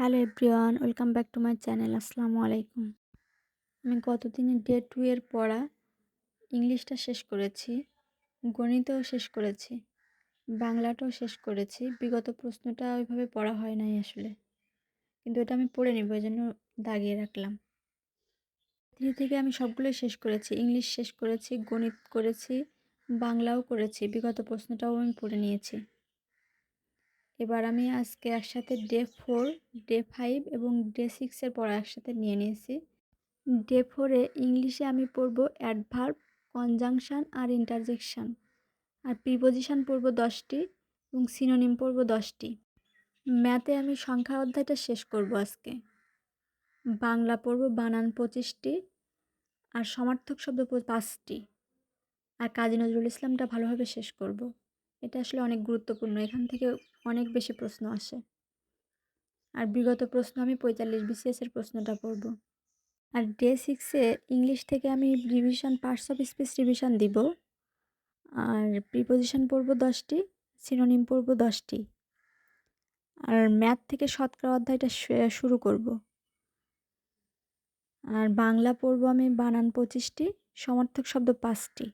Hello everyone, welcome back to my channel. আসসালামু আলাইকুম। আমি গতদিনে ডে 2 এর পড়া ইংলিশটা শেষ করেছি, গণিতও শেষ করেছি, বাংলাটাও শেষ করেছি। বিগত প্রশ্নটা ওইভাবে পড়া হয় নাই আসলে, কিন্তু এটা আমি পড়ে নেব এজন্য দাগিয়ে রাখলাম। ধীরে থেকে আমি সবগুলোই শেষ করেছি, ইংলিশ শেষ করেছি, গণিত করেছি, বাংলাও করেছি। বিগত প্রশ্নটাও আমি পড়ে নিয়েছি। এবার আমি আজকে একসাথে ডে 4, ডে 5 এবং ডে 6 এর পড়া একসাথে নিয়ে নিয়েছি। ডে 4 এ ইংলিশে আমি পড়ব অ্যাডভার্ব, কনজাংশন আর ইন্টারজেকশন। আর প্রিপোজিশন পড়ব 10টি এবং সিনোনিম পড়ব 10টি। ম্যাথে আমি সংখ্যা অধ্যায়টা শেষ করব আজকে। বাংলা পড়ব বানান 25টি আর সমার্থক শব্দ 5টি। আর কাজী নজরুল ইসলামটা ভালোভাবে শেষ করব। এটা আসলে অনেক গুরুত্বপূর্ণ, এখান থেকে অনেক বেশি প্রশ্ন আসে। আর বিগত প্রশ্ন আমি 45 BCS এর প্রশ্নটা পড়ব। আর ডে 6 এ ইংলিশ থেকে আমি revision, parts of speech revision দিব। আর প্রিপোজিশন পড়ব 10টি, সিনোনিম পড়ব 10টি। আর ম্যাথ থেকে শতকরা অধ্যায়টা শুরু করব। আর বাংলা পড়ব আমি বানান 25টি, সমার্থক শব্দ 5টি।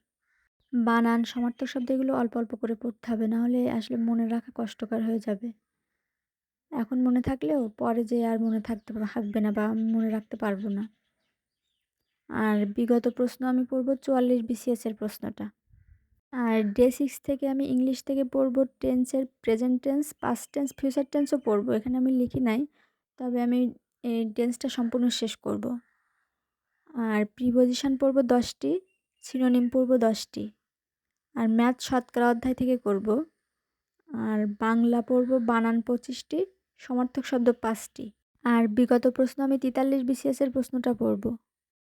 বানান, সমার্থক শব্দ এগুলো অল্প অল্প করে পড়তে হবে, নাহলে আসলে মনে রাখা কষ্টকর হয়ে যাবে। এখন মনে থাকলেও পরে যে আর মনে থাকবে না বা আমি মনে রাখতে পারবো না। আর বিগত প্রশ্ন আমি পড়ব 44 BCS এর প্রশ্নটা। আর ডে 6 থেকে আমি ইংলিশ থেকে পড়ব টেন্সের present tense, past tense, future টেন্সও পড়ব। এখানে আমি লিখি নাই, তবে আমি এই টেন্সটা সম্পূর্ণ শেষ করব। আর প্রিপোজিশন পড়ব 10টি, সিনোনিম পড়ব 10টি। আর ম্যাথ শতকরা অধ্যায় থেকে করব। আর বাংলা পড়ব বানান 25টি, সমার্থক শব্দ 5টি। আর বিগত প্রশ্ন আমি 43 BCS এর প্রশ্নটা পড়ব।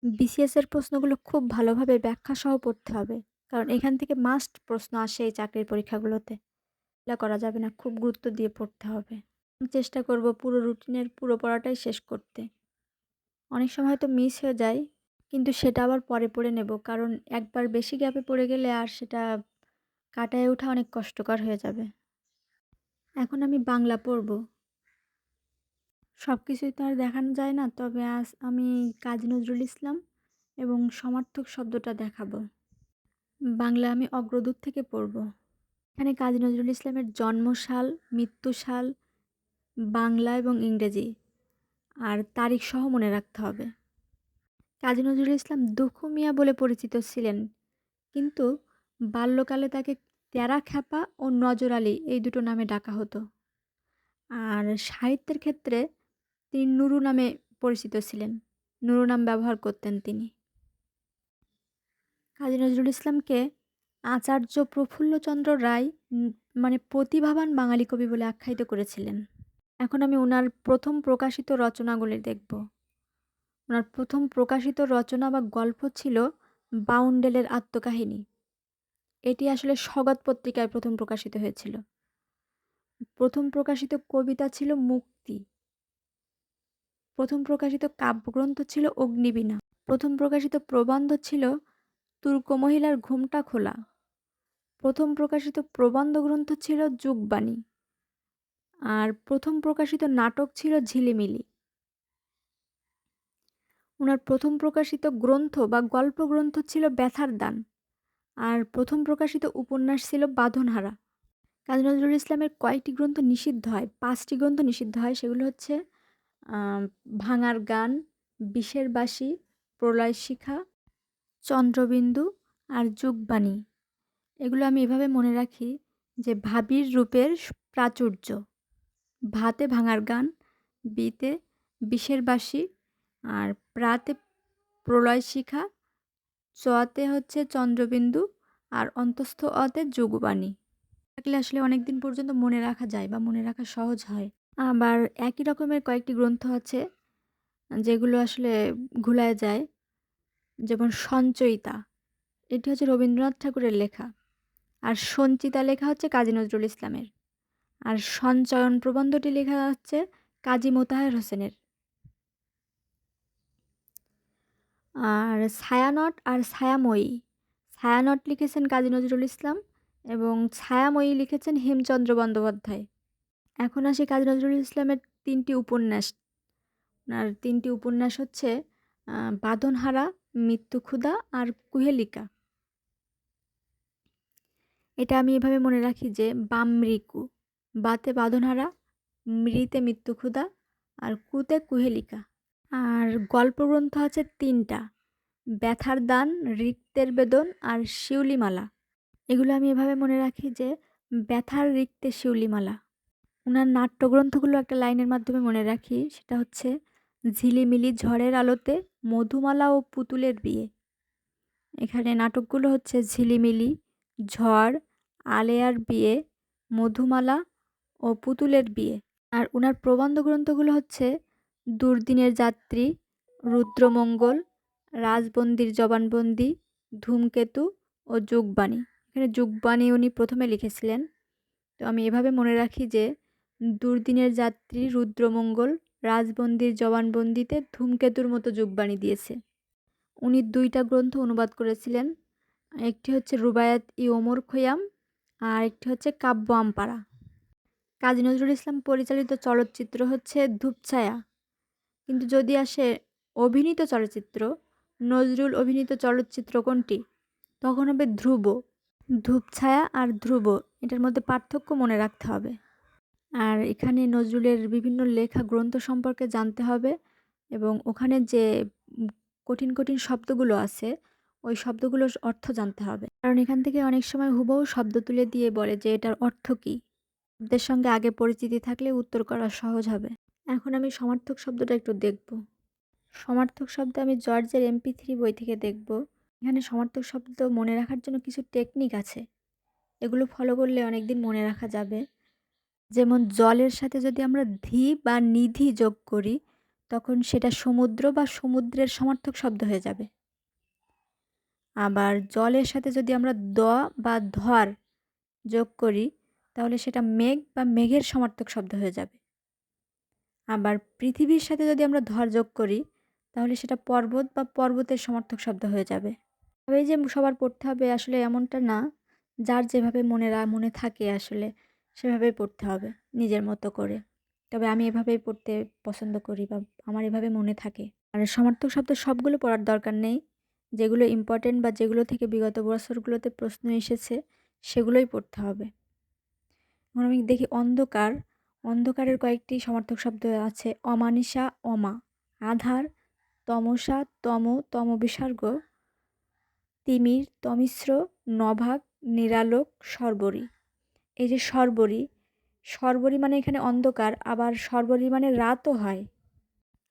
BCS এর প্রশ্নগুলো খুব ভালোভাবে ব্যাখ্যা সহ পড়তে হবে, কারণ এখান থেকে মাস্ট প্রশ্ন আসে এই চাকরির পরীক্ষাগুলোতে। এটা করা যাবে না, খুব গুরুত্ব দিয়ে পড়তে হবে। চেষ্টা করব পুরো রুটিনের পুরো পড়াটাই শেষ করতে। অনেক সময় হয়তো মিস হয়ে যায়, কিন্তু সেটা আবার পরে পড়ে নেব, কারণ একবার বেশি গ্যাপে পড়ে গেলে আর সেটা কাটায় ওঠা অনেক কষ্টকর হয়ে যাবে। এখন আমি বাংলা পড়ব। সব কিছুই তো আর দেখানো যায় না, তবে আজ আমি কাজী নজরুল ইসলাম এবং সমার্থক শব্দটা দেখাবো। বাংলা আমি অগ্রদূত থেকে পড়ব। এখানে কাজী নজরুল ইসলামের জন্মসাল, মৃত্যুসাল, বাংলা এবং ইংরেজি আর তারিখ সহ মনে রাখতে হবে। কাজী নজরুল ইসলাম দুখু মিয়া বলে পরিচিত ছিলেন, কিন্তু বাল্যকালে তাকে তেরা খ্যাপা ও নজর আলী এই দুটো নামে ডাকা হতো। আর সাহিত্যের ক্ষেত্রে তিনি নুরু নামে পরিচিত ছিলেন, নুরু নাম ব্যবহার করতেন তিনি। কাজী নজরুল ইসলামকে আচার্য প্রফুল্লচন্দ্র রায় মানে প্রতিভাবান বাঙালি কবি বলে আখ্যায়িত করেছিলেন। এখন আমি ওনার প্রথম প্রকাশিত রচনাগুলি দেখব। ওনার প্রথম প্রকাশিত রচনা বা গল্প ছিল বাউন্ডেলের আত্মকাহিনী। এটি আসলে সগৎ পত্রিকায় প্রথম প্রকাশিত হয়েছিল। প্রথম প্রকাশিত কবিতা ছিল মুক্তি। প্রথম প্রকাশিত কাব্যগ্রন্থ ছিল অগ্নিবীণা। প্রথম প্রকাশিত প্রবন্ধ ছিল তুর্ক মহিলার ঘোমটা খোলা। প্রথম প্রকাশিত প্রবন্ধ গ্রন্থ ছিল যুগবাণী। আর প্রথম প্রকাশিত নাটক ছিল ঝিলিমিলি। ওনার প্রথম প্রকাশিত গ্রন্থ বা গল্প গ্রন্থ ছিল ব্যথার দান। আর প্রথম প্রকাশিত উপন্যাস ছিল বাঁধনহারা। কাজী নজরুল ইসলামের কয়েকটি গ্রন্থ নিষিদ্ধ হয়, 5টি গ্রন্থ নিষিদ্ধ হয়। সেগুলো হচ্ছে ভাঙার গান, বিষের বাঁশি, প্রলয় শিখা, চন্দ্রবিন্দু আর যুগবাণী। এগুলো আমি এভাবে মনে রাখি যে ভাবির রূপের প্রাচুর্য, ভাতে ভাঙার গান, বিতে বিষের বাঁশি, আর প্রাতে প্রলয় শিখা, চতে হচ্ছে চন্দ্রবিন্দু, আর অন্তস্থ অতে যুগবাণী। থাকলে আসলে অনেক দিন পর্যন্ত মনে রাখা যায় বা মনে রাখা সহজ হয়। আবার একই রকমের কয়েকটি গ্রন্থ আছে যেগুলো আসলে ঘুলায় যায়, যেমন সঞ্চয়িতা, এটি হচ্ছে রবীন্দ্রনাথ ঠাকুরের লেখা। আর সঞ্চিতা লেখা হচ্ছে কাজী নজরুল ইসলামের। আর সঞ্চয়ন প্রবন্ধটি লেখা হচ্ছে কাজী মোতাহার হোসেনের। আর ছায়ানট আর ছায়াময়ী, ছায়ানট লিখেছেন কাজী নজরুল ইসলাম এবং ছায়াময়ী লিখেছেন হেমচন্দ্র বন্দ্যোপাধ্যায়। এখন আসি কাজী নজরুল ইসলামের 3টি উপন্যাস। ওনার 3টি উপন্যাস হচ্ছে বাঁধনহারা, মৃত্যুক্ষুধা আর কুহেলিকা। এটা আমি এভাবে মনে রাখি যে বামৃকু, বাতে বাঁধনহারা, মৃতে মৃত্যুক্ষুধা আর কুতে কুহেলিকা। আর গল্পগ্রন্থ আছে 3টা, ব্যথার দান, রিক্তের বেদন আর শিউলিমালা। এগুলো আমি এভাবে মনে রাখি যে ব্যথার রিক্তে শিউলিমালা। ওনার নাট্যগ্রন্থগুলো একটা লাইনের মাধ্যমে মনে রাখি, সেটা হচ্ছে ঝিলিমিলি ঝড়ের আলোতে, মধুমালা ও পুতুলের বিয়ে। এখানে নাটকগুলো হচ্ছে ঝিলিমিলি, ঝড়, আলেয়ার বিয়ে, মধুমালা ও পুতুলের বিয়ে। আর ওনার প্রবন্ধ গ্রন্থগুলো হচ্ছে দুর্দিনের যাত্রী, রুদ্রমঙ্গল, রাজবন্দির জবানবন্দি, ধূমকেতু ও যুগবাণী। এখানে যুগবাণী উনি প্রথমে লিখেছিলেন। তো আমি এভাবে মনে রাখি যে দুর্দিনের যাত্রী, রুদ্রমঙ্গল, রাজবন্দির জবানবন্দিতে ধূমকেতুর মতো যুগবাণী দিয়েছে। উনি 2টা গ্রন্থ অনুবাদ করেছিলেন। একটি হচ্ছে রুবায়াত ই ওমর খৈয়াম আর একটি হচ্ছে কাব্য আমপারা। কাজী নজরুল ইসলাম পরিচালিত চলচ্চিত্র হচ্ছে ধূপছায়া। কিন্তু যদি আসে অভিনীত চলচ্চিত্র, নজরুল অভিনীত চলচ্চিত্র কোনটি, তখন হবে ধ্রুব। ধূপছায়া আর ধ্রুব, এটার মধ্যে পার্থক্য মনে রাখতে হবে। আর এখানে নজরুলের বিভিন্ন লেখা গ্রন্থ সম্পর্কে জানতে হবে এবং ওখানে যে কঠিন কঠিন শব্দগুলো আছে ওই শব্দগুলোর অর্থ জানতে হবে, কারণ এখান থেকে অনেক সময় হুবহু শব্দ তুলে দিয়ে বলে যে এটার অর্থ কী। শব্দের সঙ্গে আগে পরিচিতি থাকলে উত্তর করা সহজ হবে। এখন আমি সমার্থক শব্দটা একটু দেখব। সমার্থক শব্দ আমি জর্জের MP3 বই থেকে দেখব। এখানে সমার্থক শব্দ মনে রাখার জন্য কিছু টেকনিক আছে, এগুলো ফলো করলে অনেকদিন মনে রাখা যাবে। যেমন জলের সাথে যদি আমরা ধি বা নিধি যোগ করি, তখন সেটা সমুদ্র বা সমুদ্রের সমার্থক শব্দ হয়ে যাবে। আবার জলের সাথে যদি আমরা দ বা ধর যোগ করি, তাহলে সেটা মেঘ বা মেঘের সমার্থক শব্দ হয়ে যাবে। আবার পৃথিবীর সাথে যদি আমরা ধর যোগ করি, তাহলে সেটা পর্বত বা পর্বতের সমার্থক শব্দ হয়ে যাবে। তবে এই যে সবার পড়তে হবে আসলে এমনটা না, যার যেভাবে মনে থাকে আসলে সেভাবেই পড়তে হবে নিজের মতো করে। তবে আমি এভাবেই পড়তে পছন্দ করি বা আমার এভাবে মনে থাকে। আর সমার্থক শব্দ সবগুলো পড়ার দরকার নেই, যেগুলো ইম্পর্টেন্ট বা যেগুলো থেকে বিগত বছরগুলোতে প্রশ্ন এসেছে সেগুলোই পড়তে হবে। এখন আমি দেখি অন্ধকার। অন্ধকারের কয়েকটি সমার্থক শব্দ আছে, অমানিসা, অমা, আধার, তমসা, তম বিসর্গ, তিমির, তমিশ্র, নভাগ, নিরালোক, শর্বরী। এই যে শর্বরী, শর্বরী মানে এখানে অন্ধকার, আবার শর্বরী মানে রাতও হয়।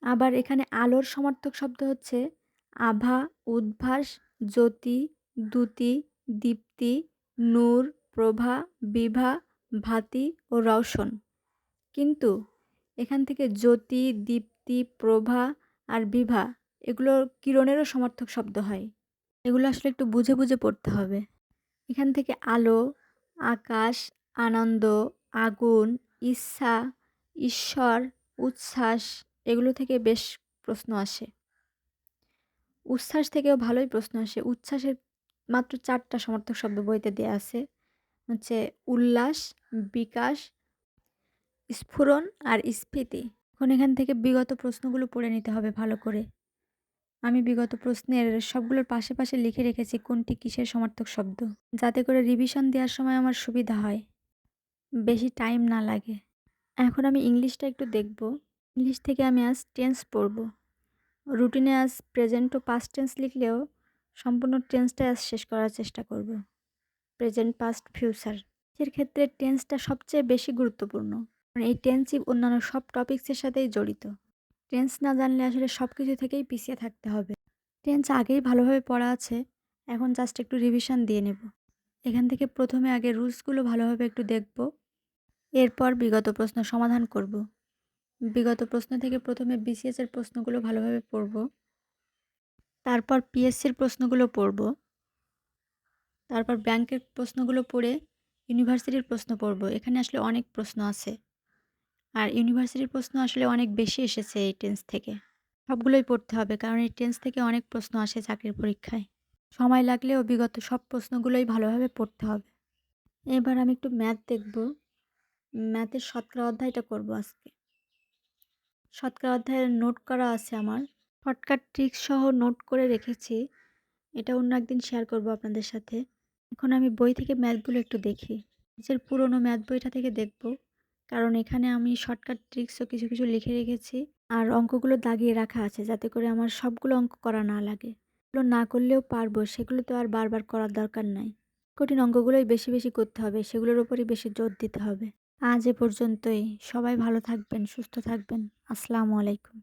আবার এখানে আলোর সমার্থক শব্দ হচ্ছে আভা, উদ্ভাস, জ্যোতি, দ্যুতি, দীপ্তি, নূর, প্রভা, বিভা, ভাতি ও রওশন। কিন্তু এখান থেকে জ্যোতি, দীপ্তি, প্রভা আর বিভা এগুলো কিরণেরও সমার্থক শব্দ হয়। এগুলো আসলে একটু বুঝে বুঝে পড়তে হবে। এখান থেকে আলো, আকাশ, আনন্দ, আগুন, ইচ্ছা, ঈশ্বর, উচ্ছ্বাস এগুলো থেকে বেশ প্রশ্ন আসে। উচ্ছ্বাস থেকেও ভালোই প্রশ্ন আসে। উচ্ছ্বাসের মাত্র 4টা সমার্থক শব্দ বইতে দেয়া আছে, হচ্ছে উল্লাস, বিকাশ, স্ফুরণ আর স্ফীতি। এখন এখান থেকে বিগত প্রশ্নগুলো পড়ে নিতে হবে ভালো করে। আমি বিগত প্রশ্নের সবগুলোর পাশে পাশে লিখে রেখেছি কোনটি কিসের সমার্থক শব্দ, যাতে করে রিভিশন দেওয়ার সময় আমার সুবিধা হয়, বেশি টাইম না লাগে। এখন আমি ইংলিশটা একটু দেখব। ইংলিশ থেকে আমি আজ টেন্স পড়ব। রুটিনে আজ প্রেজেন্ট ও পাস্ট টেন্স লিখলেও সম্পূর্ণ টেন্সটাই আজ শেষ করার চেষ্টা করব। প্রেজেন্ট, পাস্ট, ফিউচার এর ক্ষেত্রে টেন্সটা সবচেয়ে বেশি গুরুত্বপূর্ণ, কারণ এই টেন্সই অন্যান্য সব টপিক্সের সাথেই জড়িত। টেন্স না জানলে আসলে সব কিছু থেকেই পিছিয়ে থাকতে হবে। টেন্স আগেই ভালোভাবে পড়া আছে, এখন জাস্ট একটু রিভিশন দিয়ে নেব। এখান থেকে প্রথমে আগে রুলসগুলো ভালোভাবে একটু দেখব, এরপর বিগত প্রশ্ন সমাধান করব। বিগত প্রশ্ন থেকে প্রথমে BCS এর প্রশ্নগুলো ভালোভাবে পড়ব, তারপর PSC-র প্রশ্নগুলো পড়ব, তারপর ব্যাংকের প্রশ্নগুলো পড়ে ইউনিভার্সিটির প্রশ্ন পড়ব। এখানে আসলে অনেক প্রশ্ন আছে, আর ইউনিভার্সিটির প্রশ্ন আসলে অনেক বেশি এসেছে এই টেন্স থেকে। সবগুলোই পড়তে হবে, কারণ এই টেন্স থেকে অনেক প্রশ্ন আসে চাকরির পরীক্ষায়। সময় লাগলেও বিগত সব প্রশ্নগুলোই ভালোভাবে পড়তে হবে। এবার আমি একটু ম্যাথ দেখব। ম্যাথের শতকরা অধ্যায়টা করব আজকে। শতকরা অধ্যায়ের নোট করা আছে আমার। শর্টকাট ট্রিক্স সহ নোট করে রেখেছি। এটা অন্য একদিন শেয়ার করব আপনাদের সাথে। এখন আমি বই থেকে ম্যাথগুলো একটু দেখি। নিজের পুরনো ম্যাথ বইটা থেকে দেখব। কারণ এখানে আমি শর্টকাট ট্রিক্সও কিছু লিখে রেখেছি। আর অঙ্কগুলো দাগিয়ে রাখা আছে যাতে করে আমার সবগুলো অঙ্ক করা না লাগে। এগুলো না করলেও পারবো, সেগুলো তো আর বারবার করার দরকার নাই। কঠিন অঙ্কগুলোই বেশি করতে হবে, সেগুলোর উপরই বেশি জোর দিতে হবে। আজ এ পর্যন্তই। সবাই ভালো থাকবেন, সুস্থ থাকবেন। আসসালামু আলাইকুম।